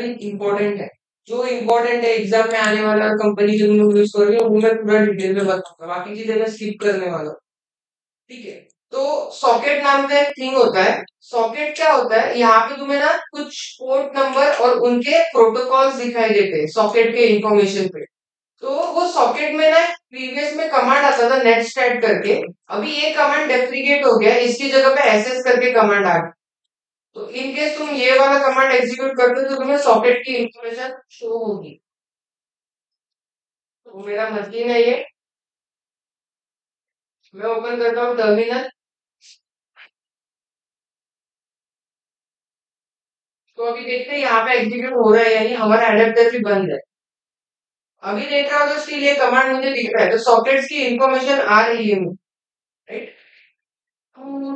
Important है, जो important है एग्जाम में आने वाला कंपनी जो तुम लोग यूज कर रहे हो वो मैं पूरा डिटेल में बताऊंगा, बाकी चीजें मैं स्किप करने वाला हूँ। ठीक है। तो सॉकेट नाम का एक थिंग होता है। सॉकेट क्या होता है, यहाँ पे तुम्हें ना कुछ पोर्ट नंबर और उनके प्रोटोकॉल्स दिखाई देते हैं सॉकेट के इंफॉर्मेशन पे। तो वो सॉकेट में ना प्रीवियस में कमांड आता था नेट स्टैट करके। अभी ये कमांड डेप्रिकेट हो गया, इसकी जगह पे एसएस करके कमांड आ गया। तो इन केस तुम ये वाला कमांड एग्जीक्यूट करते हो तो तुम्हें सॉकेट की इंफॉर्मेशन शो होगी। तो मेरा मशीन है ये, मैं ओपन करता हूँ टर्मिनल। तो अभी देखते हैं यहाँ पे एग्जीक्यूट हो रहा है यानी हमारा एडेप्टर भी बंद है। अभी देख रहा हो तो स्टिल ये कमांड मुझे दिख रहा है, तो सॉकेट्स की इंफॉर्मेशन आ रही है मुझे। राइट।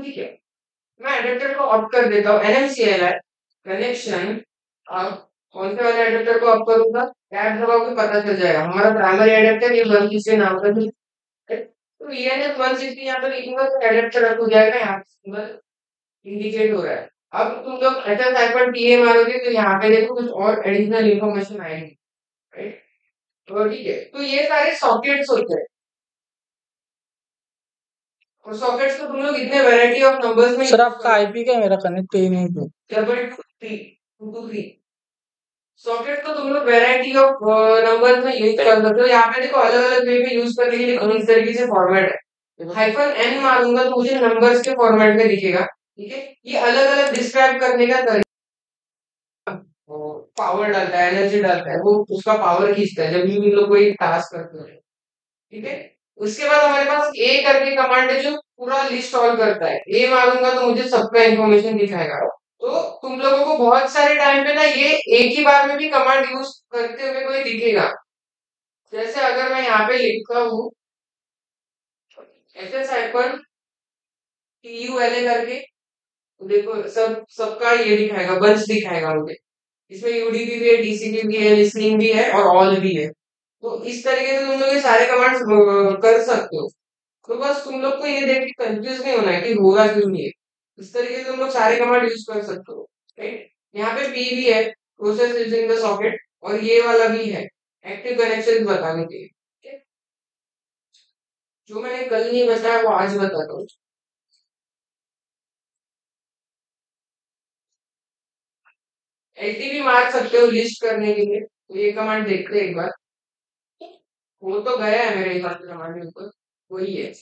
ठीक है, मैं एडेप्टर को ऑफ कर देता हूँ, एनएमसीएलआई कनेक्शन। अब कौन से वाले एडेप्टर को ऑफ करूंगा, टैब दबाओगे पता चल जाएगा हमारा प्राइमरी एडेप्टर ये 160 नाम का है। तो ईएनएस 160 यहाँ पे लिखूंगा तो एडेप्टर रख हो जाएगा, यहाँ पे सिंबल इंडिकेट हो रहा है। अब तुम लोग एचएस हाइफन टीए मारोगे तो यहाँ पे देखो कुछ और एडिशनल इंफॉर्मेशन आएगी। राइट। तो ठीक है, तो ये सारे सॉकेट्स होते हैं। और सॉकेट्स को तुम लोग इतने वैरायटी ऑफ नंबर्स में सर आपका आईपी क्या है? मेरा कनेक्ट ही नहीं है। 223 सॉकेट को तुम लोग वैरायटी ऑफ नंबर्स में यूज कर सकते हो। यहाँ पे देखो अलग अलग वे में यूज करने के लिए इस तरीके से फॉर्मेट है। हाइफन एन मारूंगा तो मुझे नंबर्स के फॉर्मेट में दिखेगा। ठीक है, ये अलग अलग डिस्क्राइब करने का तरीका। पावर डालता है, एनर्जी डालता है, वो उसका पावर खींचता है जब भी हम लोग कोई टास्क करते हैं। ठीक है। उसके बाद हमारे पास ए करके कमांड है जो पूरा लिस्ट ऑल करता है। ए मारूंगा तो मुझे सबका इंफॉर्मेशन दिखाएगा। तो तुम लोगों को बहुत सारे टाइम पे ना ये एक ही बार में भी कमांड यूज करते हुए कोई दिखेगा। जैसे अगर मैं यहाँ पे लिखता हूँ S S hyphen T U L A करके, तो देखो सबका ये दिखाएगा, बंच दिखाएगा मुझे। इसमें यूडीपी भी है, डीसीपी भी है, लिसनिंग भी है और ऑल भी है। तो इस तरीके से तुम लोग ये सारे कमांड्स कर सकते हो। तो बस तुम लोग को ये देख के कंफ्यूज नहीं होना है कि होगा क्यों नहीं है। इस तरीके से तुम लोग सारे कमांड यूज कर सकते हो। राइट। यहाँ पे पी भी है, प्रोसेस यूजिंग द सॉकेट, और ये वाला भी है, एक्टिव कनेक्शन बताने के लिए। ठीक है? जो मैंने कल नहीं बताया वो आज बताता हूँ। एलटीबी मार सकते हो लिस्ट करने के लिए, तो ये कमांड देखते हैं एक बार। वो तो गया है मेरे हिसाब से कमांड के ऊपर, वही है।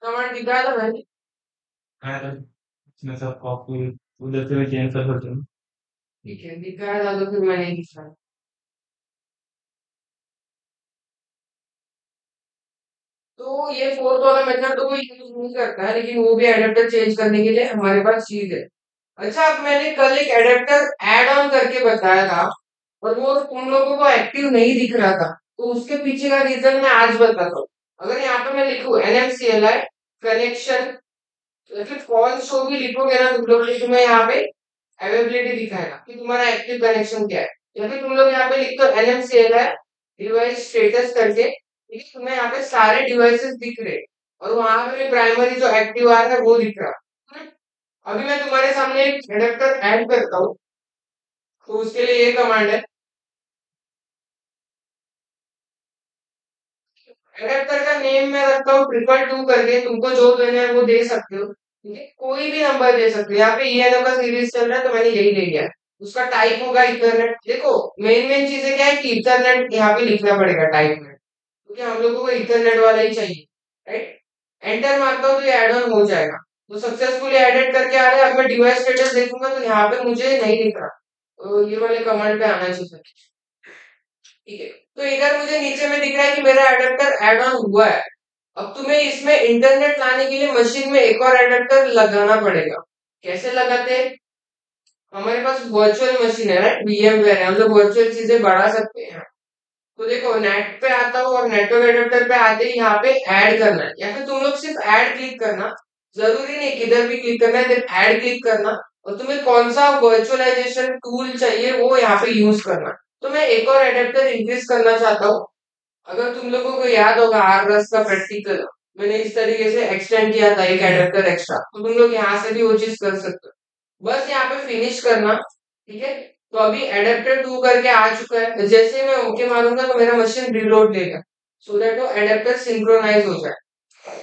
कमांड दिखाया था मैंने। इसमें सब कॉपी उधर से मैं चेंज कर सकता हूँ। ठीक है, दिखाया था तो फिर मैंने दिखाया। तो ये फोर्थ वाला मेथड तो कोई यूज नहीं करता है, लेकिन वो भी एडेप्टर चेंज करने के लिए हमारे पास चीज है। अच्छा, अब मैंने कल एक एडेप्टर ऐड ऑन करके बताया था और वो तुम लोगों को एक्टिव नहीं दिख रहा था, तो उसके पीछे का रीजन मैं आज बताता हूँ। अगर यहाँ पे मैं लिखूं एनएमसीएलआई कनेक्शन, या फिर कॉल शो भी लिखोगे ना तुम लोग, तो मैं यहाँ पे अवेलेबिलिटी दिखाएगा कि तुम्हारा एक्टिव कनेक्शन क्या है। या फिर तुम लोग यहाँ पे लिख दो एनएमसीएलआई डिवाइस स्टेटस करके, ठीक है, तुम्हें यहाँ पे सारे डिवाइसेस दिख रहे और वहां पे प्राइमरी जो एक्टिव आ रहा है वो दिख रहा। अभी मैं तुम्हारे सामने एक एडेप्टर ऐड करता हूँ, तो उसके लिए ये कमांड है, एडेप्टर का नेम मैं रखता हूँ 222 करके, तुमको जो देना है वो दे सकते हो। ठीक है, कोई भी नंबर दे सकते हो। यहाँ पे ईएनओ का सीरीज चल रहा है तो मैंने यही ले लिया। उसका टाइप होगा इथरनेट। देखो मेन मेन चीजें क्या है कि इथरनेट यहाँ पे लिखना पड़ेगा टाइप में, क्योंकि हम लोगों को इथरनेट वाला ही चाहिए। राइट। एंटर मारता हूँ तो ये एड ऑन हो जाएगा, तो सक्सेसफुली एडेड करके आ रहा है। अब मैं डिवाइस स्टेटस देखूंगा तो यहाँ पे मुझे नहीं दिख रहा, तो ये वाले कमांड पे आना चाहिए। ठीक है, तो इधर मुझे नीचे में दिख रहा है कि मेरा एडेप्टर ऐड ऑन हुआ है। अब तुम्हें इसमें इंटरनेट लाने के लिए मशीन में एक और एडेप्टर लगाना पड़ेगा। कैसे लगाते हैं? हमारे पास वर्चुअल मशीन है, राइट, VMware है, हम लोग वर्चुअल चीजें बढ़ा सकते हैं। तो देखो, नेट पे आता हो और नेटवर्क एडेप्टर पे आते ही यहाँ पे ऐड करना है, या फिर तुम लोग सिर्फ ऐड क्लिक करना। जरूरी नहीं किधर भी क्लिक करना है, फिर ऐड क्लिक करना। और तुम्हें कौन सा वर्चुअलाइजेशन टूल चाहिए वो यहाँ पे यूज करना। तो मैं एक और एडेप्टर इंक्रीज करना चाहता हूँ। अगर तुम लोगों को याद होगा आर का प्रैक्टिकल, मैंने इस तरीके से एक्सटेंड किया था एक एडेप्टर एक्स्ट्रा, तो तुम लोग यहाँ से भी वो चीज कर सकते हो। बस यहाँ पे फिनिश करना। ठीक है। तो अभी एडेप्टर 2 करके आ चुका है, जैसे ही मैं ओके मारूंगा तो मेरा मशीन रिलोड लेगा, सो दैट वो एडेप्टर सिंक्रोनाइज हो जाए।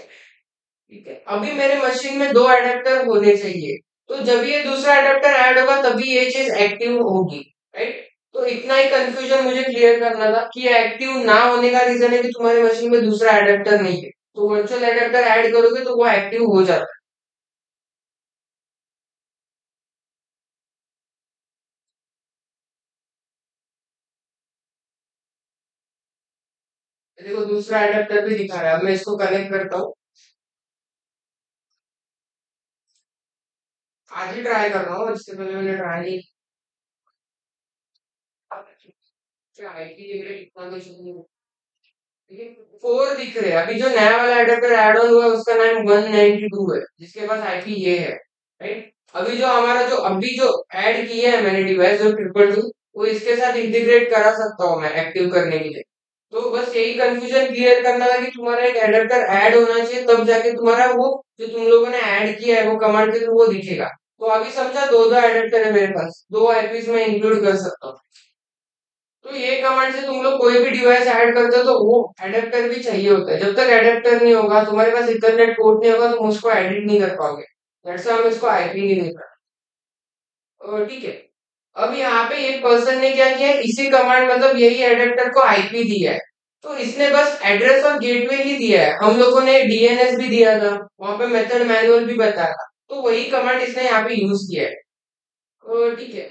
ठीक है। अभी मेरे मशीन में दो एडेप्टर होने चाहिए। तो जब ये दूसरा एडेप्टर ऐड होगा तभी ये चीज एक्टिव होगी। राइट। तो इतना ही कंफ्यूजन मुझे क्लियर करना था कि एक्टिव ना होने का रीजन है कि तुम्हारे मशीन में दूसरा एडेप्टर नहीं है। तो वर्चुअल एडेप्टर ऐड करोगे तो वो एक्टिव हो जाता है। देखो, दूसरा एडेप्टर भी दिखा रहा है, अब मैं इसको कनेक्ट करता हूँ। आज ही ट्राई कर रहा हूँ, इससे पहले मैंने ट्राई नहीं किया। आईपी इतना कुछ नहीं है। ठीक है। 4 दिख रहे हैं। अभी जो नया वाला एडेप्टर ऐड ऑन हुआ है उसका नाम 192 है, जिसके पास आईपी ये है। राइट। अभी जो हमारा जो अभी जो ऐड किया है मैंने डिवाइस जो 222, वो इसके साथ इंटीग्रेट करा सकता हूँ मैं एक्टिव करने के लिए। तो बस यही कंफ्यूजन क्लियर करना था कि तुम्हारा एक एडेप्टर ऐड होना चाहिए, तब जाके तुम्हारा वो जो तुम लोगों ने ऐड किया है वो कमांड के थ्रू वो दिखेगा। तो अभी समझा, दो दो एडेप्टर है मेरे पास, दो आईपीस में इंक्लूड कर सकता हूँ। तो ये कमांड से तुम लोग कोई भी डिवाइस ऐड करते हो तो वो एडेप्टर भी चाहिए होता है। जब तक एडेप्टर नहीं होगा, तुम्हारे पास इथरनेट पोर्ट नहीं होगा, तुम उसको एडिट नहीं कर पाओगे। दैट्स व्हाई हम इसको आईपी नहीं देख रहा। ठीक है। अब यहाँ पे एक पर्सन ने क्या किया है, इसी कमांड मतलब यही एडेप्टर को आईपी दिया है। तो इसने बस एड्रेस और गेटवे ही दिया है, हम लोगों ने डीएनएस भी दिया था, वहां पे मेथड मैनुअल भी बताया था, तो वही कमांड इसने यहाँ पे यूज किया है। ठीक है।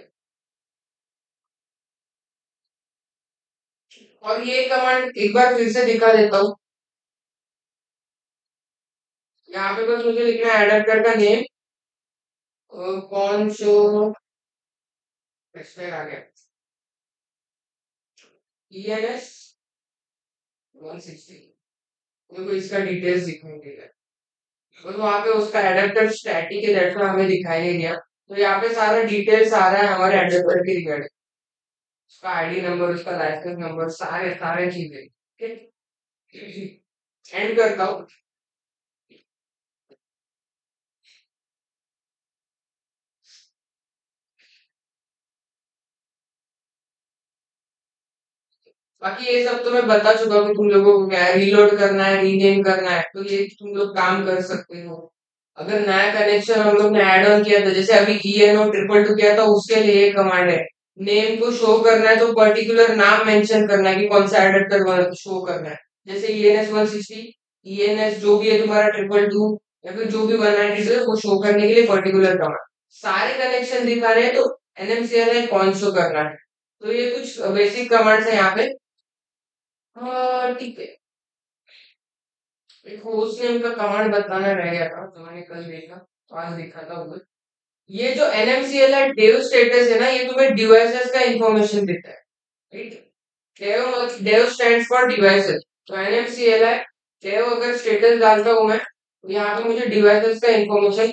और ये कमांड एक बार फिर से दिखा देता हूँ। यहाँ पे बस मुझे लिखना है एडेप्टर का नेम, कौन शो आ गया, ENS 160। देखो इसका डिटेल्स दिखाई दे रहा है। बस वहां पे उसका एडेप्टर स्टैटिक है, दैट्स व्हाई हमें दिखाई नहीं दिया। तो यहाँ पे सारा डिटेल्स आ रहा है हमारे एडेप्टर के रिगार्डिंग, उसका आईडी नंबर, उसका लाइसेंस नंबर, सारे सारे चीजें। ठीक। एंड करता हूँ। बाकी ये सब तो मैं बता चुका हूँ कि तुम लोगों को क्या है, रीलोड करना है, रीनेम करना है, तो ये तुम लोग काम कर सकते हो। अगर नया कनेक्शन हम लोग ने ऐड ऑन किया था, जैसे अभी ENO 222 किया था, उसके लिए ये कमांड है। नेम को शो करना है तो पर्टिकुलर नाम मेंशन करना है कि कौन सा एडेप्टर शो करना है। जैसे ENS 160, ENS जो भी है तुम्हारा 222, या फिर जो भी 192 है, वो शो करने के लिए पर्टिकुलर कमांड। सारे कनेक्शन दिखाने हैं तो NMCL कौन शो करना है। तो ये कुछ बेसिक कमांड्स है यहाँ पे। हाँ, ठीक है। एक होस्ट नेम का कमांड बताना रह गया था, तो मैंने कल देखा, तो आज देखा था वो। ये जो NMCL है, डेव स्टेटस है ना, ये तुम्हें डिवाइसेस का इंफॉर्मेशन देता है। Right. Dev stands for devices. तो NMCL है, डेव अगर स्टेटस डालता हूँ मैं, तो यहाँ पे मुझे डिवाइसेस का इंफॉर्मेशन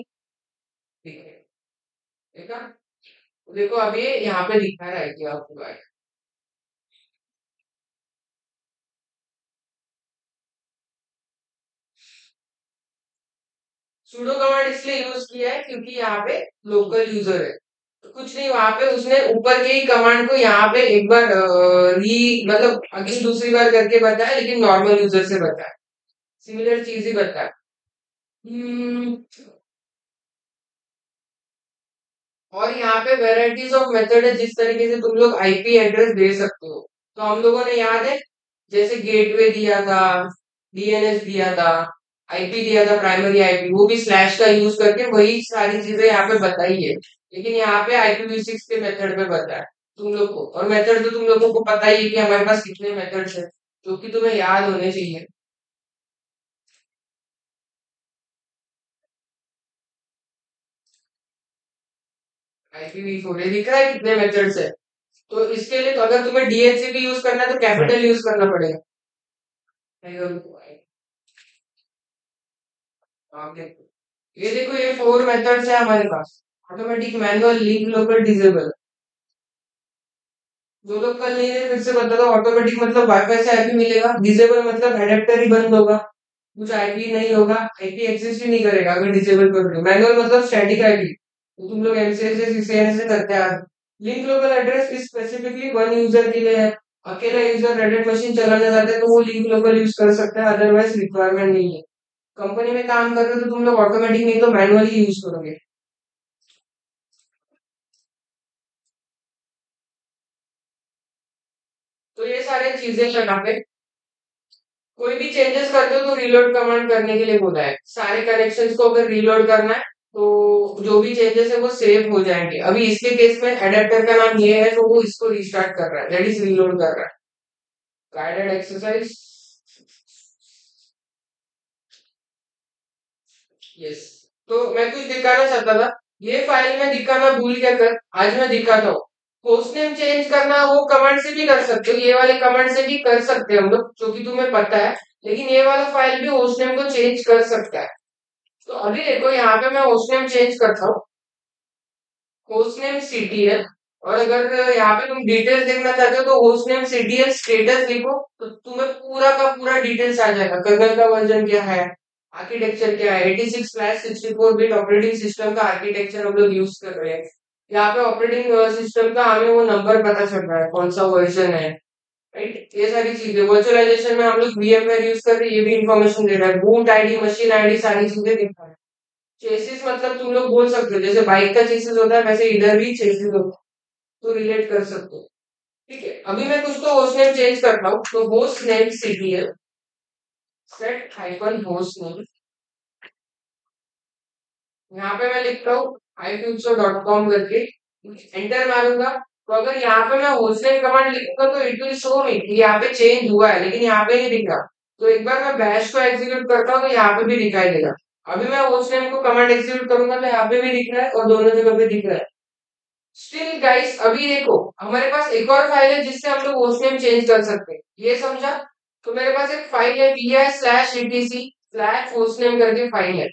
दिखेगा। देखा? तो देखो अब ये यहाँ पे दिखा रहा है कि आपको सुडो कमांड इसलिए यूज किया है क्योंकि यहाँ पे लोकल यूजर है। तो कुछ नहीं, वहां पे उसने ऊपर के ही कमांड को यहाँ पे एक बार री मतलब अगली दूसरी बार करके बताया, लेकिन नॉर्मल यूजर से बताया, सिमिलर चीज ही बताया। हम्म, और यहाँ पे वेराइटीज ऑफ मेथड है, जिस तरीके से तुम लोग आईपी एड्रेस दे सकते हो। तो हम लोगों ने याद है, जैसे गेटवे दिया था, डीएनएस दिया था, आईपी दिया था, प्राइमरी आईपी, वो भी स्लैश का यूज करके वही सारी चीजें यहाँ पे बताई है। लेकिन यहाँ पे IPv6 के मेथड पे बताया तुम लोग को, और मेथड तो तुम लोगों को पता ही है कि हमारे पास कितने मेथड्स है, जो कि तुम्हें याद होने चाहिए। IPv4 ये दिख रहा है कितने मेथड्स है। तो इसके लिए तो अगर तुम्हें DHCP यूज करना है तो कैपिटल यूज करना पड़ेगा। आप देखो, ये देखो ये 4 मेथड्स है हमारे पास। Automatic, manual, leave, local, disable. जो लोग कल नहीं है फिर से बता दो। ऑटोमेटिक मतलब वाईफाई से आईपी मिलेगा, डिसेबल मतलब एडेप्टर ही बंद होगा, कुछ आईपी नहीं होगा, आईपी एक्सेस ही नहीं करेगा अगर डिसेबल कर दो। मैनुअल मतलब स्टैटिक आईपी, तो तुम लोग एमसीएस सीसीएन से करते आ। Link local address is specifically one user के लिए है। अकेला यूजर रेडिट मशीन चलाना चाहते हैं तो वो लिंक लोकल यूज कर सकता है, अदरवाइज रिक्वायरमेंट नहीं है। कंपनी में काम कर रहे हो तो तुम लोग ऑटोमेटिक नहीं तो मैनुअली यूज करोगे। तो ये सारी चीजें यहाँ पे कोई भी चेंजेस करते हो तो रीलोड कमांड करने के लिए बोला है। सारे कनेक्शंस को अगर रीलोड करना है तो जो भी चेंजेस है वो सेव हो जाएंगे। अभी इसके केस में एडेप्टर का नाम ये है तो वो इसको रिस्टार्ट कर रहा है, दैट इज रीलोड कर रहा है। Guided exercise, yes. तो मैं कुछ दिखाना चाहता था, ये फाइल में दिखाना भूल गया कर, आज मैं दिखाता हूँ। होस्ट नेम चेंज करना वो कमांड से भी कर सकते हो, ये वाले कमांड से भी कर सकते हैं हम लोग, जो कि तुम्हें पता है। लेकिन ये वाला फाइल भी होस्ट नेम को चेंज कर सकता है। तो अभी देखो यहाँ पे मैं होस्ट नेम चेंज करता हूँ, होस्ट नेम CTL। और अगर यहाँ पे तुम डिटेल्स देखना चाहते हो तो होस्ट नेम CTL स्टेटस लिखो, तो तुम्हें पूरा का पूरा डिटेल्स आ जाएगा। कर्नल का वर्जन क्या है, आर्किटेक्चर क्या है, 86/64 बिट ऑपरेटिंग सिस्टम का आर्किटेक्चर हम लोग यूज कर रहे हैं। यहाँ पे ऑपरेटिंग सिस्टम का हमें वो नंबर पता चल रहा है, कौन सा वर्जन है, राइट। ये सारी चीजें वर्चुअलाइजेशन में हम लोग VMware यूज कर रहे हैं, ये भी इंफॉर्मेशन दे रहा है। बूट आईडी, मशीन आईडी, सारी चीजें दिखा रहा है। चेसिस मतलब तुम लोग बोल सकते हो जैसे बाइक का चेसिस होता है वैसे इधर भी चेसिस होता है, तो रिलेट कर सकते हो। ठीक है, अभी मैं कुछ तो होस्ट नेम चेंज करता हूँ, तो host name CTL set hyphen host name, यहाँ पे मैं लिखता हूँ ifuture.com करके एंटर मारूंगा। तो अगर यहाँ पे मैं होस्ट नेम कमांड लिखूंगा तो इट विल शो मी कि यहाँ पे चेंज हुआ है, लेकिन यहाँ पे नहीं दिख रहा। तो एक बार मैं बैश को एग्जीक्यूट करता हूँ तो यहाँ पे भी दिखाई देगा। अभी मैं होस्ट नेम को कमांड एग्जीक्यूट करूंगा तो यहाँ पे भी दिख रहा है और दोनों जगह पे दिख रहा है। स्टिल गाइस, अभी देखो हमारे पास एक और फाइल है जिससे हम लोग होस्ट नेम चेंज कर सकते हैं, ये समझा। तो मेरे पास एक फाइल है vi/etc/hostname करके फाइल है।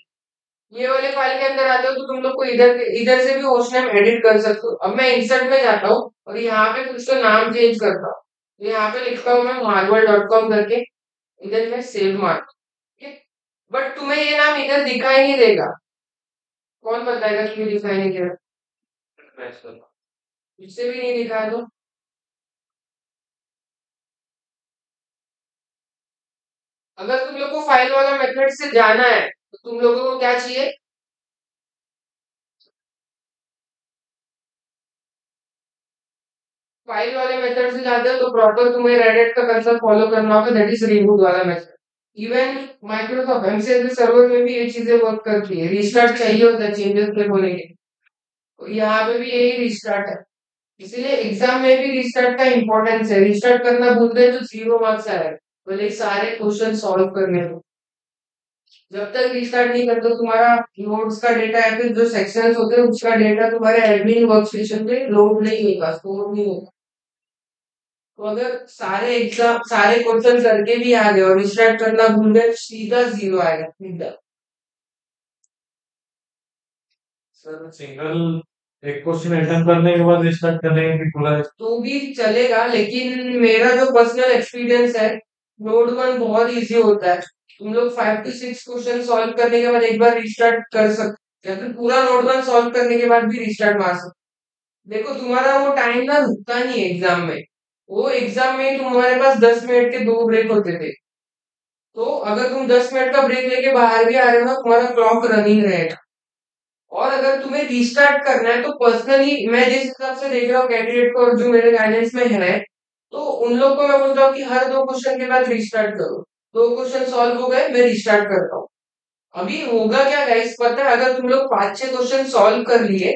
ये वाले फाइल के अंदर आते हो तो तुम लोग को इधर इधर से भी होस्ट नेम एडिट कर सकते हो। अब मैं इंसर्ट में जाता हूँ और यहाँ पे कुछ तो नाम चेंज करता हूँ। तो यहाँ पे लिखता हूँ मैं marvel.com करके, इधर मैं सेव मार। बट तुम्हें ये नाम इधर दिखाई नहीं देगा, कौन बताएगा क्यों दिखाई नहीं दे रहा। इससे भी नहीं दिखाया तो अगर तुम लोग को फाइल वाला मेथड से जाना है तो तुम लोगों को क्या चाहिए, फाइल वाले मेथड से जाते हो तो प्रॉपर तुम्हें रेडिट का कंसेप्ट फॉलो करना होगा, दैट इज रिबूट वाला method. Even Microsoft MCS server में भी ये चीजें वर्क करती है, रिस्टार्ट चाहिए होता है चेंजेस के होने के। तो यहाँ पे भी यही रिस्टार्ट है, इसीलिए एग्जाम में भी रिस्टार्ट का इंपॉर्टेंस है। रिस्टार्ट करना भूल गए तो 0 मार्क्स आएगा, भले सारे क्वेश्चन सॉल्व करने को। जब तक रिस्टार्ट नहीं करते हो, तुम्हारा नोट्स का डेटा या फिर जो सेक्शंस होते हैं उसका डेटा तुम्हारे एडमिन वर्कस्टेशन पे लोड नहीं होगा, स्टोर नहीं होगा। तो अगर सारे एग्जाम सारे क्वेश्चन करके भी आ गए और रिस्टार्ट करना भूल गए तो सीधा 0 आएगा सीधा। सर सिंगल एक क्वेश्चन अटेम्प्ट करने के बाद रिस्टार्ट करेंगे कि पूरा? तो भी चलेगा, लेकिन मेरा जो पर्सनल एक्सपीरियंस है, नोट वन बहुत इजी होता है। तुम लोग 5 to 6 क्वेश्चन सॉल्व करने के बाद एक बार रिस्टार्ट कर सकते या फिर पूरा नोट वन सॉल्व करने के बाद भी रिस्टार्ट मार सकते। देखो तुम्हारा वो टाइम ना रुकता नहीं है एग्जाम में। वो एग्जाम में तुम्हारे पास 10 मिनट के 2 ब्रेक होते थे। तो अगर तुम 10 मिनट का ब्रेक लेके बाहर भी आ रहे हो ना, तुम्हारा क्लॉक रनिंग रहेगा। और अगर तुम्हें रीस्टार्ट करना है तो पर्सनली मैं जिस हिसाब से देख रहा हूँ कैंडिडेट को और जो मेरे गाइडेंस में है, तो उन लोग को मैं बोलता हूँ कि हर 2 क्वेश्चन के बाद रीस्टार्ट करो। 2 क्वेश्चन सॉल्व हो गए, मैं रीस्टार्ट करता हूँ। अभी होगा क्या गाइस पता है, अगर तुम लोग 5-6 क्वेश्चन सॉल्व कर लिए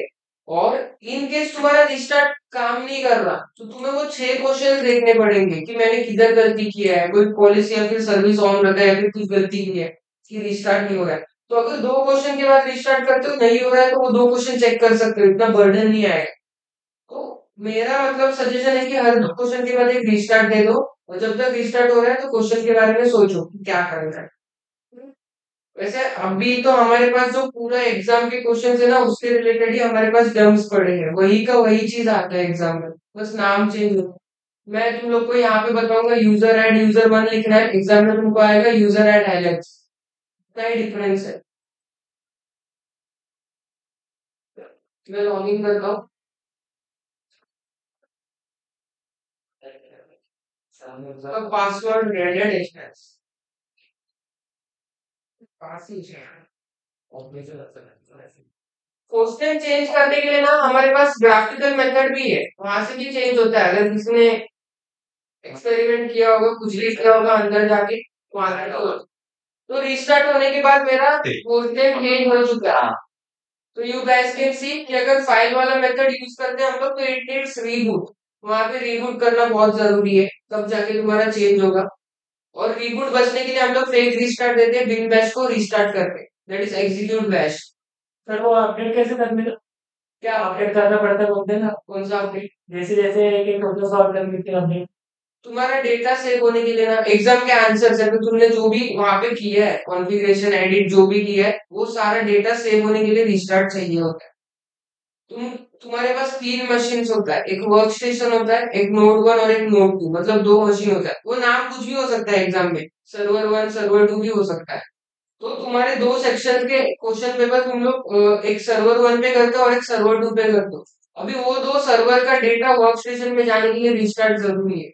और इन केस तुम्हारा रिस्टार्ट काम नहीं कर रहा तो तुम्हें वो 6 क्वेश्चन देखने पड़ेंगे कि मैंने किधर गलती किया है, कोई पॉलिसी या फिर सर्विस ऑन रखा है या फिर कुछ गलती की है कि रिस्टार्ट नहीं हो रहा है। तो अगर 2 क्वेश्चन के बाद रिस्टार्ट करते हो नहीं हो रहा है तो वो 2 क्वेश्चन चेक कर सकते हो, इतना बर्डन नहीं आएगा। तो मेरा मतलब सजेशन है कि हर 2 क्वेश्चन के बाद एक रिस्टार्ट दे दो और जब तक रिस्टार्ट हो रहा है तो क्वेश्चन के बारे में सोचो कि क्या करना है। वैसे अभी तो हमारे पास जो पूरा एग्जाम के क्वेश्चन है ना उसके रिलेटेड ही हमारे पास डम्स पड़े हैं, वही का वही चीज आता है एग्जाम में, बस नाम चेंज हो। मैं तुम लोग को यहाँ पे बताऊंगा यूजर एड यूजर वन लिखना है, एग्जाम में तुमको आएगा यूजर एड एलेक्स, इतना ही डिफरेंस है। मैं लॉग इन करता हूँ। उसका पासवर्ड रेडिट है। पास ही है। क्वेश्चन चेंज करने के लिए ना हमारे पास ग्राफिकल मेथड भी है, वहां से भी चेंज होता है अगर किसी ने एक्सपेरिमेंट किया होगा कुछ भी किया होगा अंदर जाके वहां से तो रिस्टार्ट होने के बाद मेरा क्वेश्चन चेंज हो चुका है। तो यू गाइस कैन सी कि अगर फाइल वाला मेथड यूज करते हैं हम लोग तो इट नीड्स रीबूट, वहां पे रीबूट करना बहुत जरूरी है तब जाके तुम्हारा चेंज होगा। और रीबूट बचने के लिए हम लोग फेक रीस्टार्ट देते हैं बिन बैश को रीस्टार्ट करके, that is execute bash. Sir वो अपडेट कैसे करने का? क्या अपडेट करना पड़ता है बोलते हैं ना, कौन सा अपडेट? जैसे जैसे एक एक फोटोशॉप कर देते हैं अपडेट। तुम्हारा डेटा सेव होने के लिए ना एग्जाम के आंसर है तो तुमने जो भी वहां पे किया है कॉन्फ़िगरेशन एडिट जो भी किया है वो सारा डेटा सेव होने के लिए रिस्टार्ट चाहिए होता है। तुम तुम्हारे पास 3 मशीन्स होता है, एक वर्क स्टेशन होता है, एक नोड वन और एक नोड टू, मतलब 2 मशीन होता है, वो नाम कुछ भी हो सकता है एग्जाम में, सर्वर वन सर्वर टू भी हो सकता है। तो तुम्हारे 2 सेक्शन के क्वेश्चन पेपर तुम लोग एक सर्वर वन पे करते हो और एक सर्वर टू पे करते हो। अभी वो 2 सर्वर का डेटा वर्क स्टेशन में जाने के लिए रिस्टार्ट जरूरी है।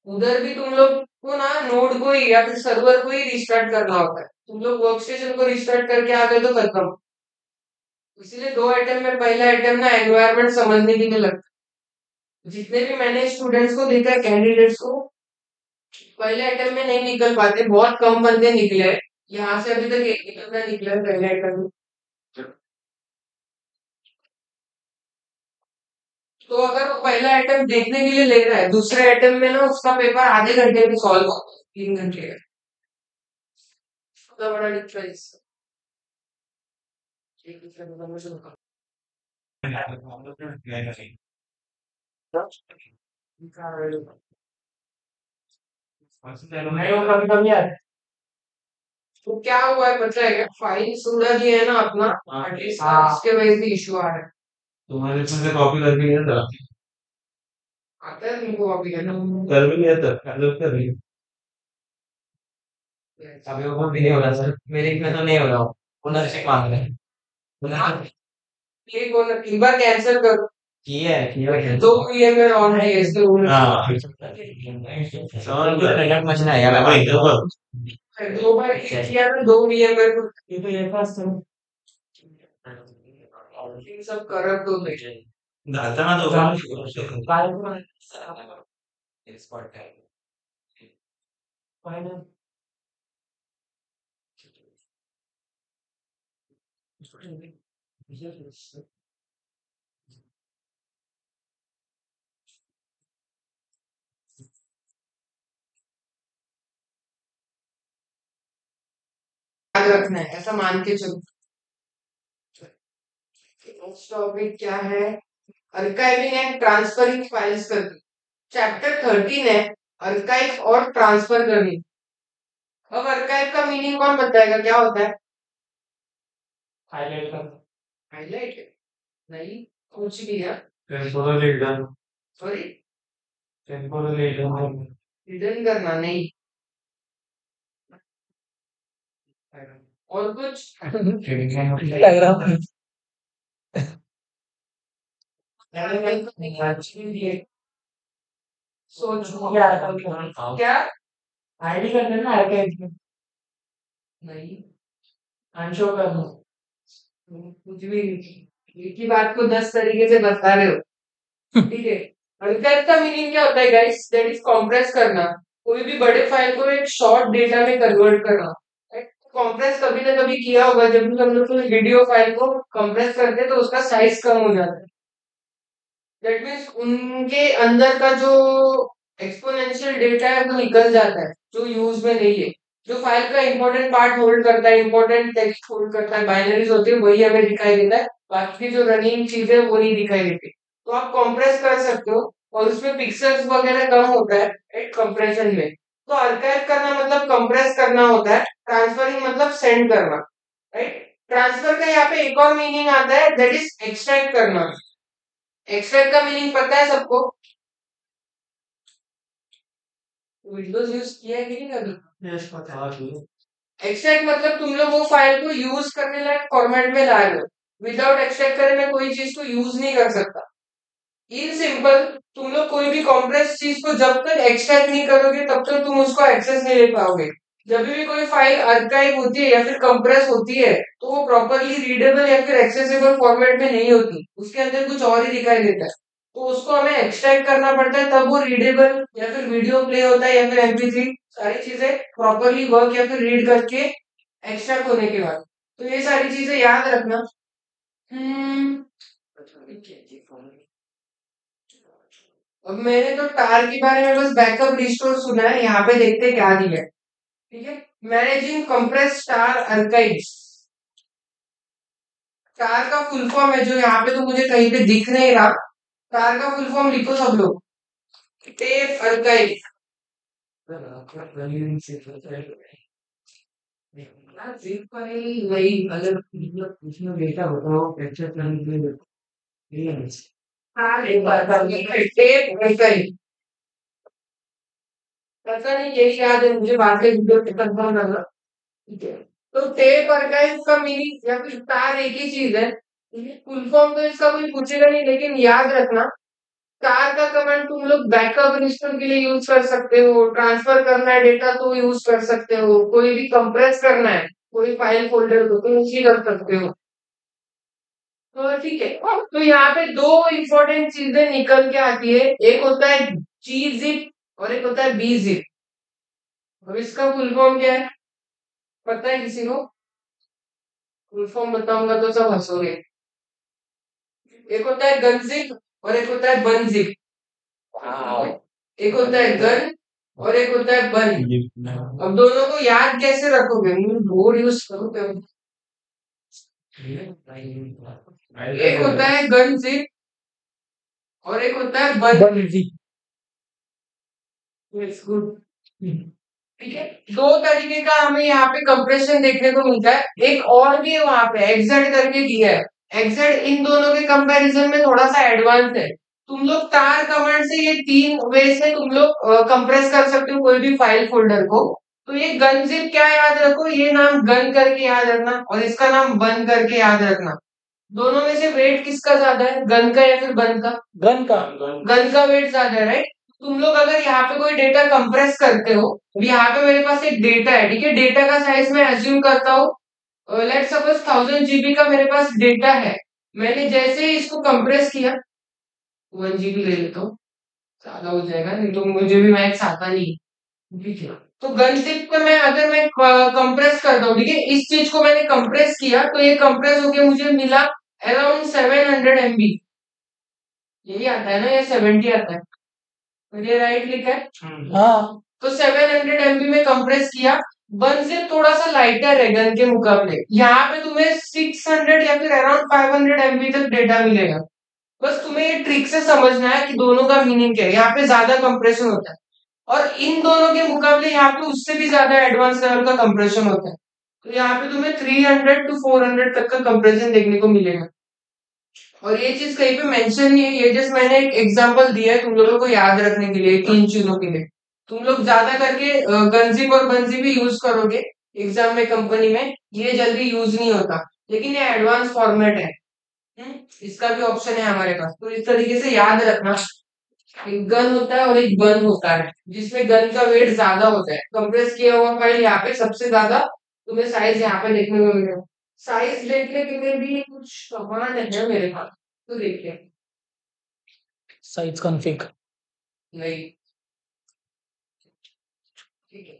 उधर भी तुम लोग को ना नोड को ही या फिर सर्वर को ही रिस्टार्ट करना होता है, तुम लोग वर्क स्टेशन को रिस्टार्ट करके आ गए तो खत्म। इसीलिए 2 आइटम में पहला आइटम ना एनवायरनमेंट समझने के लिए लगता है। जितने भी मैंने स्टूडेंट्स को देखा है कैंडिडेट्स को पहले आइटम में नहीं निकल पाते, बहुत कम बंदे निकले हैं। यहाँ से अभी तक एक ही बंदा निकला है पहले आइटम में। तो अगर वो पहला आइटम देखने के लिए ले रहा है दूसरे आइटम में ना उसका पेपर आधे घंटे में सॉल्व होगा, 3 घंटे का, इतना बड़ा डिफरेंस। एक दूसरे को समझ लो। नहीं वो कभी कभी आता तो क्या हुआ है पता है क्या, फाइल पूरा जो है ना अपना एटलीस्ट इसके वजह से इशू आ रहा है। तुम्हारे इसमें से कॉपी करके लिया था, आता है तुमको अभी है ना? कर भी लिया था, कर भी अभी वो भी नहीं हो रहा सर, मेरे में तो नहीं हो रहा, ओनरशिप मांग रहे हैं। हाँ, ये कौन एक बार कैंसिल करो। किया है दो ईएमआई ऑन है इसके बोल। हाँ सर जो प्रोडक्ट मशीन है यार वही तो दो बार किया तो 2 ईएमआई को ये तो ये पास तो ये सब करप्ट हो गए। डालता ना तो बाय एक्सपर्ट है फाइनल याद रखना है ऐसा मान के चलो। नेक्स्ट टॉपिक क्या है, आर्काइविंग एंड ट्रांसफरिंग फाइल्स करके। चैप्टर 13 है आर्काइव और ट्रांसफर करनी। अब आर्काइव का मीनिंग कौन बताएगा क्या होता है? हाईलाइट कर हाईलाइट नहीं, कुछ भी है। Temporarily done, sorry, temporarily done hidden करना नहीं। और कुछ डायग्राम सोचो क्या क्या आईडी कर देना आर्काइव नहीं, अनशो कर दो कुछ भी एक ही बात को 10 तरीके से बता रहे हो, ठीक है। आर्काइव का मीनिंग क्या होता है गाइस, दैट इज कंप्रेस करना, कोई भी बड़े फाइल को एक शॉर्ट डेटा में कन्वर्ट करना। कंप्रेस कभी ना कभी किया होगा, जब भी हम लोग वीडियो फाइल को कंप्रेस करते हैं तो उसका साइज कम हो जाता है, दैट मीन्स उनके अंदर का जो एक्सपोनेंशियल डेटा है वो निकल जाता है जो यूज में नहीं है। जो फाइल का इंपॉर्टेंट पार्ट होल्ड करता है, इंपॉर्टेंट टेक्स्ट होल्ड करता है, बाइनरीज होती है, वही हमें दिखाई देता है। बाकी जो रनिंग चीजें वो नहीं दिखाई देती। तो आप कंप्रेस कर सकते हो और उसमें पिक्सेल्स वगैरह कम होता है राइट, कंप्रेशन में। तो आर्काइव करना मतलब कंप्रेस करना होता है, ट्रांसफरिंग मतलब सेंड करना, राइट। ट्रांसफर का यहाँ पे एक और मीनिंग आता है, दैट इज एक्सट्रैक्ट करना। एक्सट्रैक्ट का मीनिंग पता है सबको? विंडोज यूज किया है कि नहीं कभी? यस पता है। एक्सट्रैक्ट मतलब तुम लोग वो फाइल को यूज करने लायक फॉर्मेट में ला रहे हो। विदाउट एक्सट्रैक्ट करे मैं कोई चीज को यूज नहीं कर सकता। इन सिंपल, तुम लोग कोई भी कॉम्प्लेक्स चीज को जब तक एक्सट्रैक्ट नहीं करोगे तब तक तुम उसको एक्सेस नहीं ले पाओगे। जब भी कोई फाइल आर्काइव होती है या फिर कंप्रेस होती है तो वो प्रॉपरली रीडेबल या फिर एक्सेसिबल फॉर्मेट में नहीं होती, उसके अंदर कुछ और ही दिखाई देता है। तो उसको हमें एक्सट्रैक्ट करना पड़ता है, तब वो रीडेबल या फिर वीडियो प्ले होता है या फिर MP3, सारी चीजें प्रॉपरली वर्क या फिर रीड करके एक्सट्रैक्ट होने के बाद। तो ये सारी चीजें याद रखना। हम्म अब मैंने तो टार के बारे में बस बैकअप रिस्टोर सुना है, यहाँ पे देखते क्या दिया है। ठीक है, मैनेजिंग कंप्रेस टार आर्काइव्स। टार का फुल फॉर्म है जो यहाँ पे तो मुझे कहीं पे दिख नहीं रहा। टार का फुल फॉर्म लिखो सब लोग, टेप आर्काइव। वही अगर मतलब उसमें डेटा बताओ कैप्चर करने के लिए टेप आर्काइव। पता नहीं, यही याद है मुझे, बाद में वीडियो पे कंफर्म करना। ठीक है, तो टेप आर्काइव का मीनिंग या फिर तार एक ही चीज है। फुल फॉर्म तो इसका कोई पूछेगा नहीं, लेकिन याद रखना तार का कमांड तुम लोग बैकअप रजिस्टर के लिए यूज कर सकते हो, ट्रांसफर करना है डेटा तो यूज कर सकते हो, कोई भी कंप्रेस करना है कोई फाइल फोल्डर को तो उसी कर सकते हो। तो ठीक है, तो यहाँ पे दो इंपॉर्टेंट चीजें निकल के आती है, एक होता है जी जिप और एक होता है बी जिप। अब इसका फुल फॉर्म क्या है, पता है किसी को? फुल फॉर्म बताऊंगा तो सब हंसोगे। एक होता है गन जिप और एक होता है बन जिप। एक होता है गन और एक होता है बन। अब दोनों को याद कैसे रखोगे, बोर्ड यूज करो क्या? एक होता है गन जिप और एक होता है बन जिप। गुड। ठीक है, दो तरीके का हमें यहाँ पे कंप्रेशन देखने को मिलता है। एक और भी है वहां पे एक्सेड करके दिया है। एक्सेड इन दोनों के कंपैरिजन में थोड़ा सा एडवांस है। तुम लोग तार कमांड से ये तीन वे से तुम लोग कंप्रेस कर सकते हो कोई भी फाइल फोल्डर को। तो ये गन जिप क्या याद रखो, ये नाम गन करके याद रखना और इसका नाम बन करके याद रखना। दोनों में से वेट किसका ज्यादा है, गन का या फिर बन का? गन का वेट ज्यादा है राइट। तुम लोग अगर यहाँ पे कोई डेटा कंप्रेस करते हो, अब यहाँ पे मेरे पास एक डेटा है, ठीक है, डेटा का साइज मैं एज्यूम करता हूँ लेट सपोज 1000 GB का मेरे पास डेटा है। मैंने जैसे ही इसको कंप्रेस किया, 1 GB ले लेता हूँ, ज्यादा हो जाएगा नहीं तो मुझे भी मैथ्स आता नहीं। ठीक है, तो गनशिप पे मैं अगर मैं कंप्रेस करता हूँ, ठीक है, इस चीज को मैंने कंप्रेस किया तो ये कंप्रेस होके मुझे मिला अराउंड 700 MB। यही आता है ना, ये 70 आता है, ये राइट लिखा है। हाँ, तो 700 MB में कंप्रेस किया। वन से थोड़ा सा लाइटर है गन के मुकाबले, यहाँ पे तुम्हें 600 या फिर अराउंड 500 MB तक डेटा मिलेगा। बस तुम्हें ये ट्रिक से समझना है कि दोनों का मीनिंग क्या है। यहाँ पे ज्यादा कंप्रेशन होता है और इन दोनों के मुकाबले यहाँ पे उससे भी ज्यादा एडवांस लेवल का कंप्रेशन होता है। तो यहाँ पे तुम्हें 300 to 400 तक का कंप्रेशन देखने को मिलेगा। और ये चीज कहीं पे मेंशन नहीं है, ये जस्ट मैंने एक एग्जांपल दिया है तुम लोगों को याद रखने के लिए, तीन चीजों के लिए। तुम लोग ज्यादा करके गंजिप और बंजी भी यूज करोगे एग्जाम में, कंपनी में ये जल्दी यूज नहीं होता, लेकिन ये एडवांस फॉर्मेट है। इसका भी ऑप्शन है हमारे पास, तो इस तरीके से याद रखना। एक गन होता है और एक बन होता है, जिसमें गन का वेट ज्यादा होता है। कंप्रेस किया हुआ फाइल यहाँ पे सबसे ज्यादा तुम्हें साइज यहाँ पे देखने को मिलेगा। साइज देखने के लिए भी कुछ कमांड है मेरे पास, तो देखिए। साइज कॉन्फ़िग नहीं, ठीक है,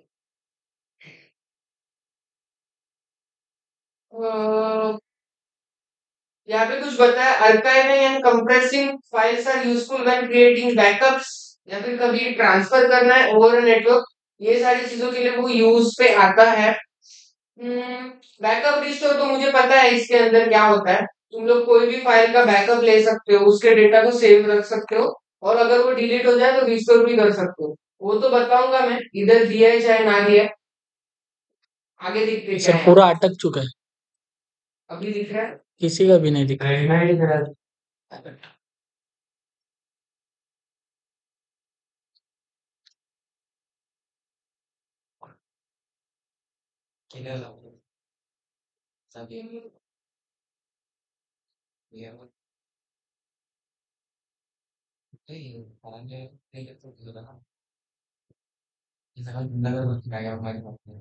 यहाँ पे कुछ बताया, archiving and compressing files are useful when creating backups, या फिर कभी ट्रांसफर करना है ओवर नेटवर्क ये सारी चीजों के लिए वो यूज पे आता है। बैकअप रिस्टोर तो मुझे पता है इसके अंदर क्या होता है। तुम लोग कोई भी फाइल का बैकअप ले सकते हो, उसके डेटा को सेव रख सकते हो, और अगर वो डिलीट हो जाए तो रिस्टोर भी कर सकते हो। वो तो बताऊंगा मैं, इधर दिया है चाहे ना दिया है। आगे दिख के क्या सर है यहाँ? पूरा अटक चुका है, अभी दिख रहा है? किसी का भी नहीं दिख रहा। नहीं नहीं करा। क्लियर हो सब ये हो नहीं आगे नहीं तो जरा इसका नगर में क्या हमारे पास है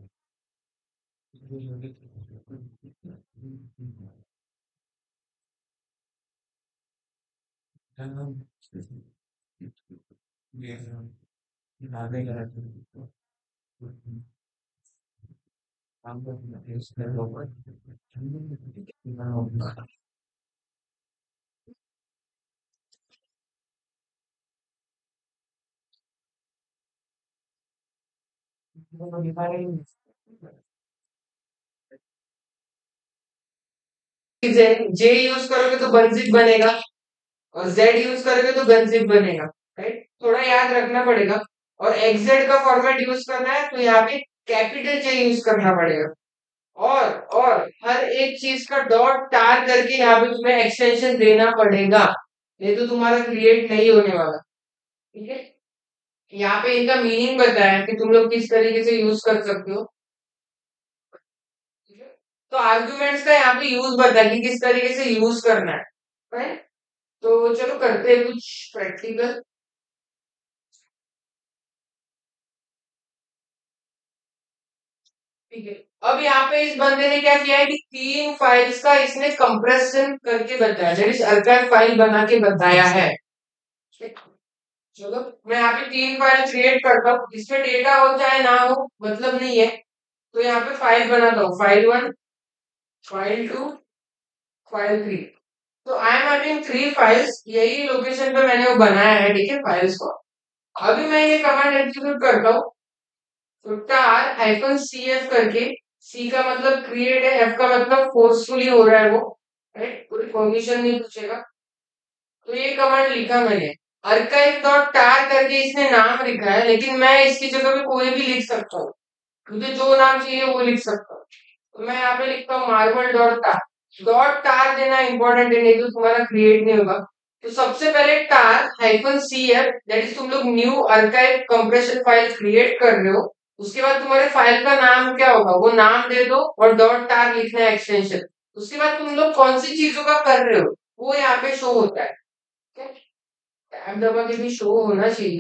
आगे काम इसमें लोग जे यूज करोगे तो बंजिक बनेगा, और जेड यूज करोगे तो गंजिप बनेगा। राइट, थोड़ा याद रखना पड़ेगा। और एक्सेड का फॉर्मेट यूज करना है तो यहाँ पे कैपिटल जे यूज करना पड़ेगा। और हर एक चीज का डॉट टार करके यहाँ पे तुम्हें एक्सटेंशन देना पड़ेगा, नहीं तो तुम्हारा क्रिएट नहीं होने वाला। ठीक है, यहाँ पे इनका मीनिंग बताया है कि तुम लोग किस तरीके से यूज कर सकते हो। ठीक है? तो आर्ग्यूमेंट्स का यहाँ पे यूज बताया कि किस तरीके से यूज करना है। राइट, तो चलो करते हैं कुछ प्रैक्टिकल। ठीक है, अब यहाँ पे इस बंदे ने क्या किया है कि 3 फाइल्स का इसने कंप्रेशन करके बताया, दैट इज आर्काइव फाइल बना के बताया है। ठीक, चलो मैं यहाँ पे 3 फाइल क्रिएट करता हूँ, इसमें डेटा हो चाहे ना हो मतलब नहीं है। तो यहाँ पे फाइल बनाता हूँ, फाइल 1, फाइल 2, फाइल 3। तो आई एम हैविंग 3 फाइल्स, यही लोकेशन पे मैंने वो बनाया है। ठीक है, फाइल्स को अभी मैं ये कमांड एग्जीक्यूट करता हूँ, तो tar -cf करके, सी का मतलब क्रिएट है, एफ का मतलब फोर्सफुली हो रहा है वो। राइट, कोई परमिशन नहीं पूछेगा। तो ये कमांड लिखा मैंने, archive डॉट tar करके इसने नाम लिखा है, लेकिन मैं इसकी जगह पे कोई भी लिख सकता हूँ, मुझे जो नाम चाहिए वो लिख सकता हूँ। तो मैं यहाँ पे लिखता हूँ मार्वल डॉट टार। डॉट टार देना इंपॉर्टेंट है, नहीं तो तुम्हारा क्रिएट नहीं होगा। तो सबसे पहले टार -cf, दैट इज तुम लोग new archive compression file create कर रहे हो। उसके बाद तुम्हारे फाइल का नाम क्या होगा वो नाम दे दो, और डॉट टार लिखना है एक्सटेंशन। उसके बाद तुम लोग कौन सी चीजों का कर रहे हो वो यहाँ पे शो होता है। टैब दबा के भी शो होना चाहिए।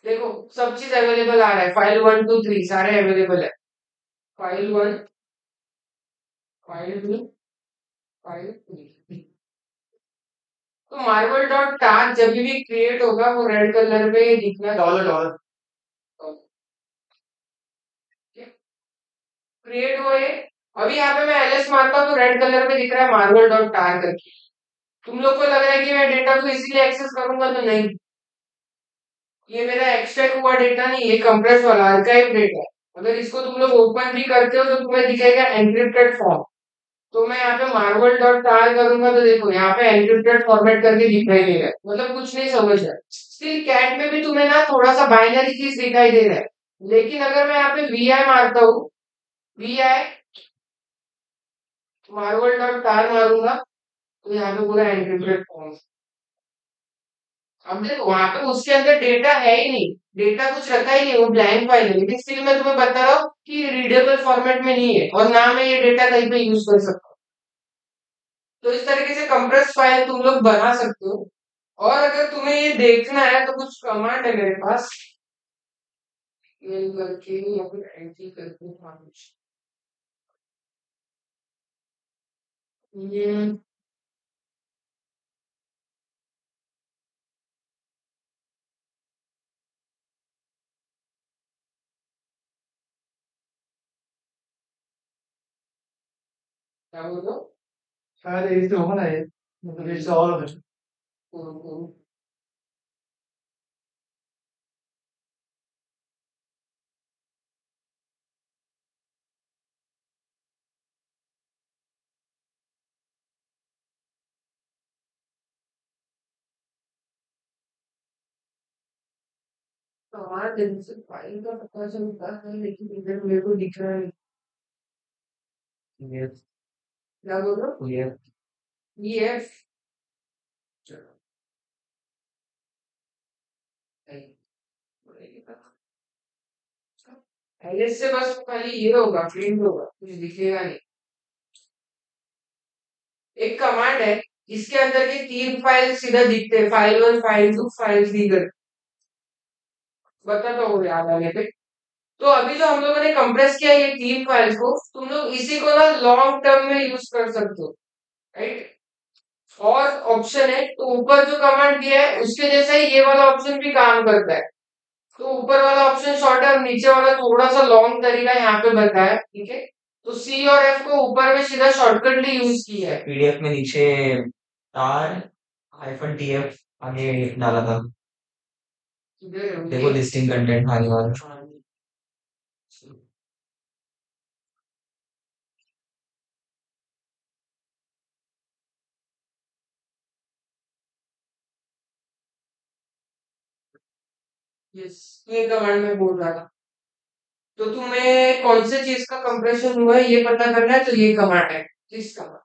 देखो सब चीज अवेलेबल आ रहा है, फाइल 1 2 3 सारे अवेलेबल है। File 1, file 2, file 3। तो मार्वल डॉट टार जब भी क्रिएट होगा वो रेड कलर में दिखना, डॉलर डॉलर क्रिएट हुए। अभी यहाँ पे मैं एलएस मारता हूँ तो रेड कलर में दिख रहा है मार्वल डॉट टार करके। तुम लोग को लग रहा है कि मैं डेटा को इजीली एक्सेस करूंगा, तो नहीं, ये मेरा एक्सट्रैक्ट हुआ डेटा नहीं, ये कंप्रेस वाला आर्काइव डेटा है। अगर इसको तुम लोग ओपन भी करते हो तो तुम्हें दिखेगा एनक्रिप्टेड फॉर्म। तो मैं यहाँ पे मार्वल डॉट टार करूंगा तो देखो यहाँ पे एनक्रिप्टेड फॉर्मेट करके दिखाई दे रहा है, मतलब कुछ नहीं समझ रहा है। स्टिल कैट में भी तुम्हें ना थोड़ा सा बाइनरी चीज दिखाई दे रहा है। लेकिन अगर मैं यहाँ पे वी आई मारता हूँ, वी आई मार्वल डॉट टार मारूंगा, तो यहाँ पे पूरा एनक्रिप्टेड फॉर्म। अब देखो वहां पे उसके अंदर डेटा है ही नहीं, डेटा कुछ रखा ही नहीं, वो ब्लैंक फाइल है, लेकिन स्टिल मैं तुम्हें बता रहा हूँ कि रीडेबल फॉर्मेट में नहीं है, और ना मैं ये डेटा कहीं पे यूज कर सकता हूँ। तो इस तरीके से कंप्रेस फाइल तुम लोग बना सकते हो। और अगर तुम्हें ये देखना है तो कुछ कमांड है मेरे पास, मेल करके या फिर एंट्री करके, हाँ कुछ ये क्या बोल रहे हो? शायद यही तो होना है, मतलब इससे और हम्म, हम्म। कमांड से फाइल का पता चलता है लेकिन इधर मेरे को दिख रहा है। ये क्या बोल रहा हूँ? ये EF पहले से बस खाली ये होगा, प्रिंट होगा, कुछ दिखेगा नहीं। एक कमांड है इसके अंदर के 3 फाइल सीधा दिखते हैं, फाइल 1 फाइल 2 फाइल 3 कर बताता हूँ याद आने पे। तो अभी जो हम लोगों ने कंप्रेस किया ये 3 फाइल्स को, तुम लोग इसी को ना लॉन्ग टर्म में यूज कर सकते हो, राइट। और ऑप्शन है तो ऊपर जो कमांड दिया है उसके जैसा ही ये वाला ऑप्शन भी काम करता है। तो ऊपर वाला ऑप्शन शॉर्ट है और नीचे वाला थोड़ा सा लॉन्ग तरीका यहाँ पे बताया है, ठीक है। तो सी और एफ को ऊपर में सीधा शॉर्टकटली यूज किया है। पीडीएफ में नीचे तार -tf आगे डाला था। देखो लिस्टिंग कंटेंट आने वाला। यस, ये कमांड में बोल रहा था। तो तुम्हें कौन से चीज का कंप्रेशन हुआ है ये पता करना है तो ये कमांड है, किस कमांड।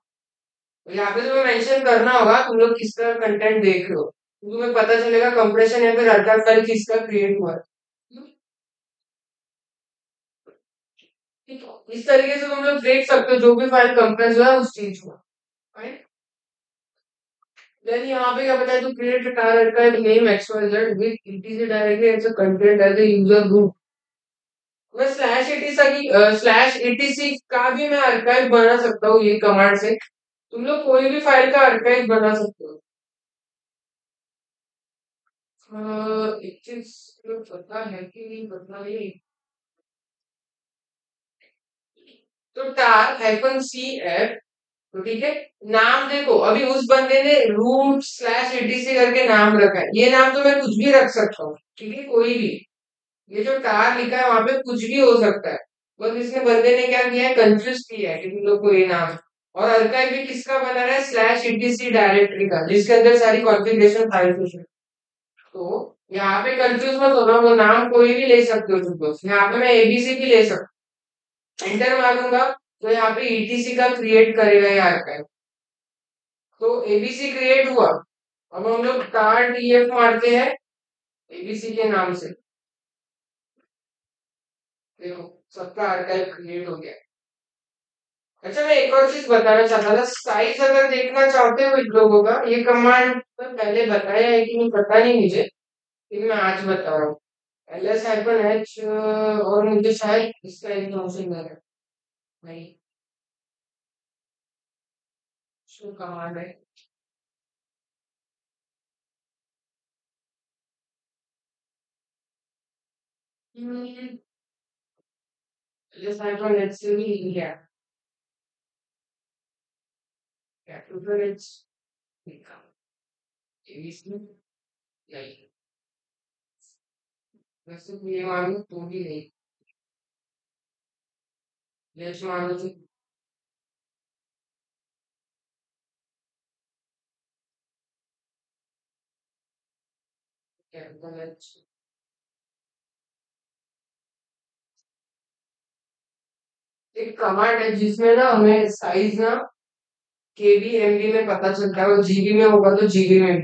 तो यहाँ पे तुम्हें मेंशन करना होगा तुम लोग किसका कंटेंट देख रहे हो, तो तुम्हें पता चलेगा कंप्रेशन या फिर आर्काइव फाइल किसका क्रिएट हुआ है। ठीक है, इस तरीके से तुम लोग देख सकते हो जो भी फाइल कंप्रेस हुआ है उस चीज को, राइट। देन यहाँ पे क्या बताया, तो create tar archive name xyz with etc directly as a content as a user root। मैं स्लैश एटीसी का भी मैं आर्काइव बना सकता हूँ ये कमांड से। तुम लोग कोई भी फाइल का आर्काइव बना सकते हो। एक चीज पता है कि नहीं पता नहीं। तो टार हाइफन सी एफ, तो ठीक है। नाम देखो अभी उस बंदे ने रूट स्लैश एटीसी करके नाम रखा है, ये नाम तो मैं कुछ भी रख सकता हूँ, ठीक है, कोई भी। ये जो टार लिखा है वहां पे कुछ भी हो सकता है। बस इसने बंदे ने क्या किया है, कंफ्यूज किया है कि तुम लोग को ये नाम है। और आर्काइव भी किसका बना रहा है, स्लैश एटीसी डायरेक्टरी का जिसके अंदर सारी कॉन्फ़िगरेशन फाइल्स है। तो यहाँ पे कंफ्यूज मत होना, वो नाम कोई भी ले सकते हो तुम लोग। यहाँ पे मैं एबीसी भी ले सकता हूँ, एंटर मारूंगा तो यहाँ पे ईटीसी का क्रिएट करेगा ये आर्काइव। तो एबीसी क्रिएट हुआ। अब हम लोग tar df मारते हैं एबीसी के नाम से, देखो सबका आर्काइव क्रिएट हो गया। अच्छा मैं एक और चीज बताना चाहता था, साइज अगर देखना चाहते हो इन लोगों का, ये कमांड तो पहले बताया है कि नहीं पता नहीं मुझे, लेकिन मैं आज बता रहा हूँ। ls-h और मुझे शायद इसका इन्फॉर्मेशन है नहीं, शो कमांड है। ls-h से भी लिया कैपिटल एच लिखा, एबीसी नहीं, वैसे ये मालूम तो भी नहीं, लेट्स मान लो कैपिटल एच। एक कमांड है जिसमें ना हमें साइज ना केबी एमबी में पता चलता है और जीबी में होगा तो जीबी में भी।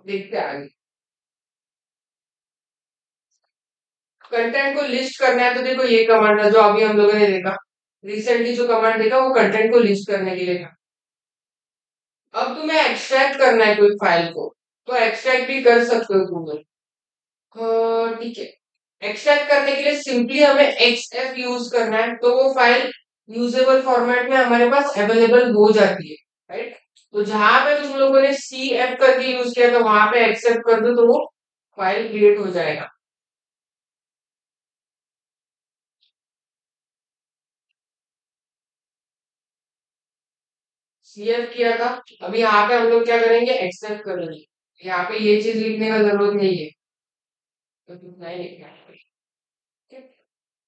देखते हैं आगे। कंटेंट को लिस्ट करना है तो देखो ये कमांड है जो अभी हम लोगों ने देखा, रिसेंटली जो कमांड देखा वो कंटेंट को लिस्ट करने के लिए था। अब तुम्हें एक्सट्रैक्ट करना है कोई फाइल को, तो एक्सट्रैक्ट भी कर सकते हो तुम लोग। ठीक है, एक्सट्रैक्ट करने के लिए सिंपली हमें XF यूज करना है तो वो फाइल यूजेबल फॉर्मेट में हमारे पास अवेलेबल हो जाती है, राइट। तो जहां पे तुम लोगों ने CF करके यूज किया तो वहां पे एक्सेप्ट कर दो तो वो फाइल क्रिएट हो जाएगा। CF किया था, अभी यहाँ पे हम लोग क्या करेंगे, एक्सेप्ट करेंगे। यहाँ पे ये चीज लिखने का जरूरत नहीं है, तो नहीं लिखना है, ठीक है?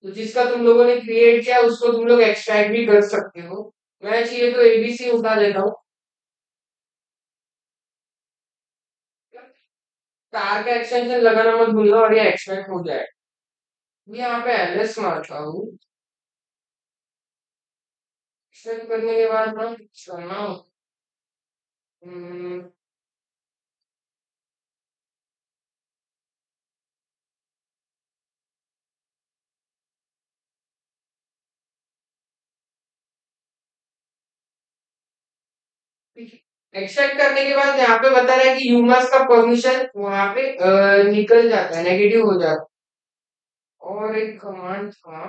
तो जिसका तुम लोगों ने क्रिएट किया उसको तुम लोग एक्सट्रैक्ट भी कर सकते हो। मैं चाहिए तो एबीसी उठा देता हूँ। तार का एक्सटेंशन लगाना मत भूलना और ये एक्सपेक्ट हो जाए। मैं यहाँ पे एलएस मारता हूँ। एक्सपेक्ट करने के बाद ना करना एक्सपेक्ट करने के बाद यहाँ पे बता रहा है कि ह्यूमस का परमिशन वहां पे निकल जाता है, नेगेटिव हो जाता है। और एक कमांड था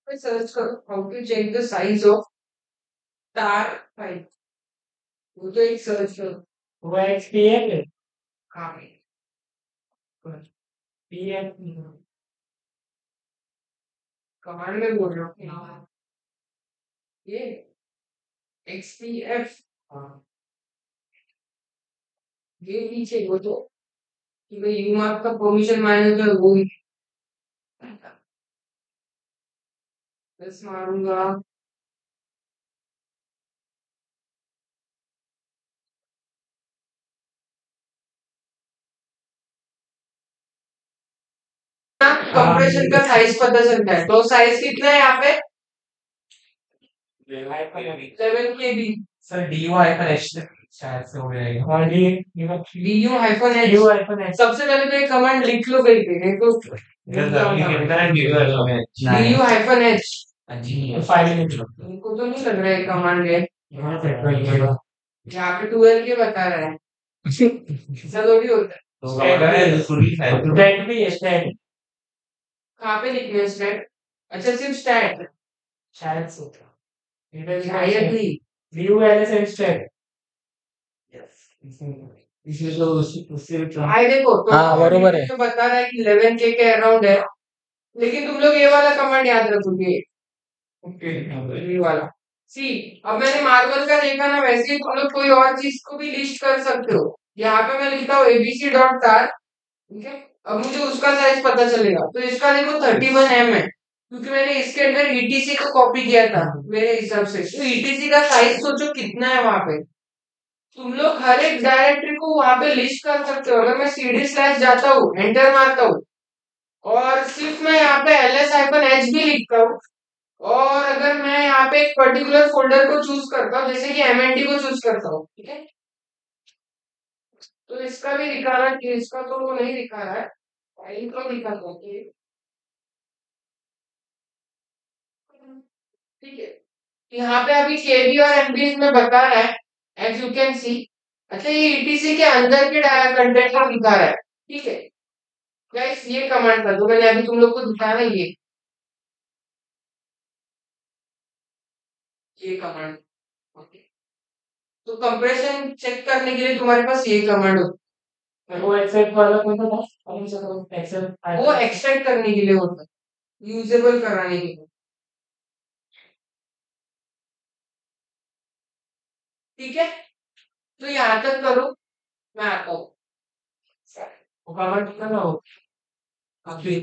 सर्च करो how to check the size of tar file. वो तो एक सर्च करो। वो एक्सपीएल हाँ भाई, पीएल कमांड में बोल रहा हूँ ये XPF। ये नीचे वो तो कि भाई यू आपका परमिशन मांगे तो वो ही बस मारूंगा। कंप्रेशन का साइज पता चलता है, तो साइज कितना है यहाँ पे 11 KB। Sir DU hyphen H शायद से हो जाएगा। हाँ जी DU hyphen H. You iPhone है सबसे पहले तो ये कमांड लिख लो कहीं पे, नहीं तो DU हाइफन एच। फाइल में उनको तो नहीं लग रहा है कमांड है, यहाँ चेक कर लीजिएगा यहाँ पे 12 के बता रहा है। ऐसा थोड़ी होता है। स्टैट भी है स्टैट कहाँ पे लिखना है स्टैट? अच्छा सिर्फ स्टैट, शायद से शायद ही। व्यू एलएसएम स्टैट इसमें तो उससे भाई देखो तो हाँ, बरोबर है। तो बता रहा है कि 11K के अराउंड है, लेकिन तुम लोग ये वाला कमांड याद रखोगे, ये वाला। सी, अब मैंने मार्बल का देखा ना, वैसे ही तुम लोग कोई और चीज को भी लिस्ट कर सकते हो। यहाँ पे मैं लिखता हूँ ABC डॉट तार, ठीक है। अब मुझे उसका साइज पता चलेगा, तो इसका देखो 31M है, क्योंकि मैंने इसके अंदर ETC को कॉपी किया था मेरे हिसाब से। तो ETC का साइज सोचो कितना है वहां पे। तुम लोग हर एक डायरेक्टरी को वहां पे लिस्ट कर सकते हो। अगर मैं CD स्लैश जाता हूँ, एंटर मारता हूँ, और सिर्फ मैं यहाँ पे LS-H भी लिखता हूँ, और अगर मैं यहाँ पे एक पर्टिकुलर फोल्डर को चूज करता हूँ, जैसे कि MNT को चूज करता हूँ, ठीक है, तो इसका भी दिखा रहा है, इसका तो वो नहीं दिखा रहा है, फाइल को दिखा रहा है, ठीक है। यहाँ पे अभी KB और MB में बता रहा है, एज यू कैन सी। अच्छा, ये ईटीसी के अंदर के कंटेंट को दिखा रहा है, ठीक है। गाइस ये कमांड कर दो, मैंने अभी तुम लोग को दिखाया ना, ये कमांड। ओके, तो कंप्रेशन चेक करने के लिए तुम्हारे पास ये कमांड होता वो एक्सेप्ट वाला कौन सा था? कौन सा था? एक्सेप्ट है, वो एक्सट्रैक्ट करने के लिए होता है, यूजेबल कराने के लिए, ठीक है। तो यहाँ तक करो, मैं आता हूँ। वो कवर कितना था वो? अभी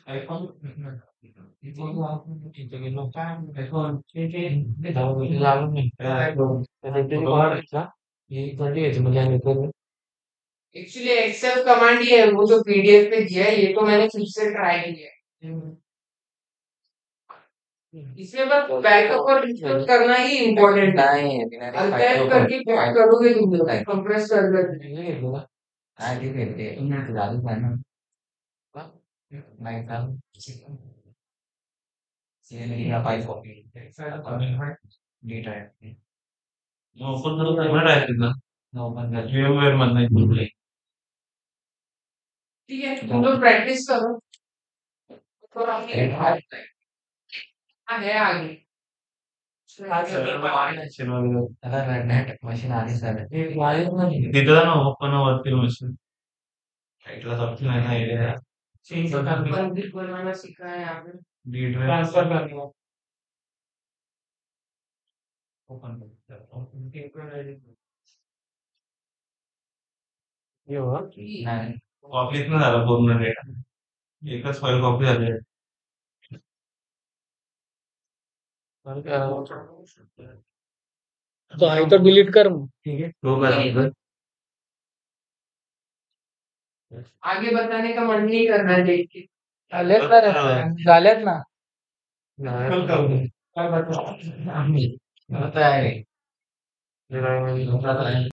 आईफोन एक्चुअली एक्सेल कमांड ही है, वो जो पीडीएफ पे दिया है, ये तो मैंने खुद से ट्राई किया है। इसमें बस बैकअप और रिस्टोर करना ही इम्पोर्टेंट है। अरकाइव करके क्या करोगे तुम लोग, कंप्रेस कर करके। ओपन करो करना डायरेक्ट ना VMware मधनं include ठीक है, तुम लोग प्रैक्टिस करो, थोड़ा हाँ है आगे। तिथं ना ओपन वरती मशीन टाइटल ऑप्शन आहे ना एरिया चेंज करने बंदिश बनाना सीखा है यहाँ पे। ट्रांसफर करने का ओपन ये हुआ कॉपीच नाही झाला पूर्ण डेटा एकच फाईल कॉपी झाली आहे. तो आई तो डिलीट कर मग. ठीक आहे तो करा आगे बताने का मन नहीं कर रहा है देख के। झालेत ना रे, झालेत ना. कल करू काय बता होता है जरा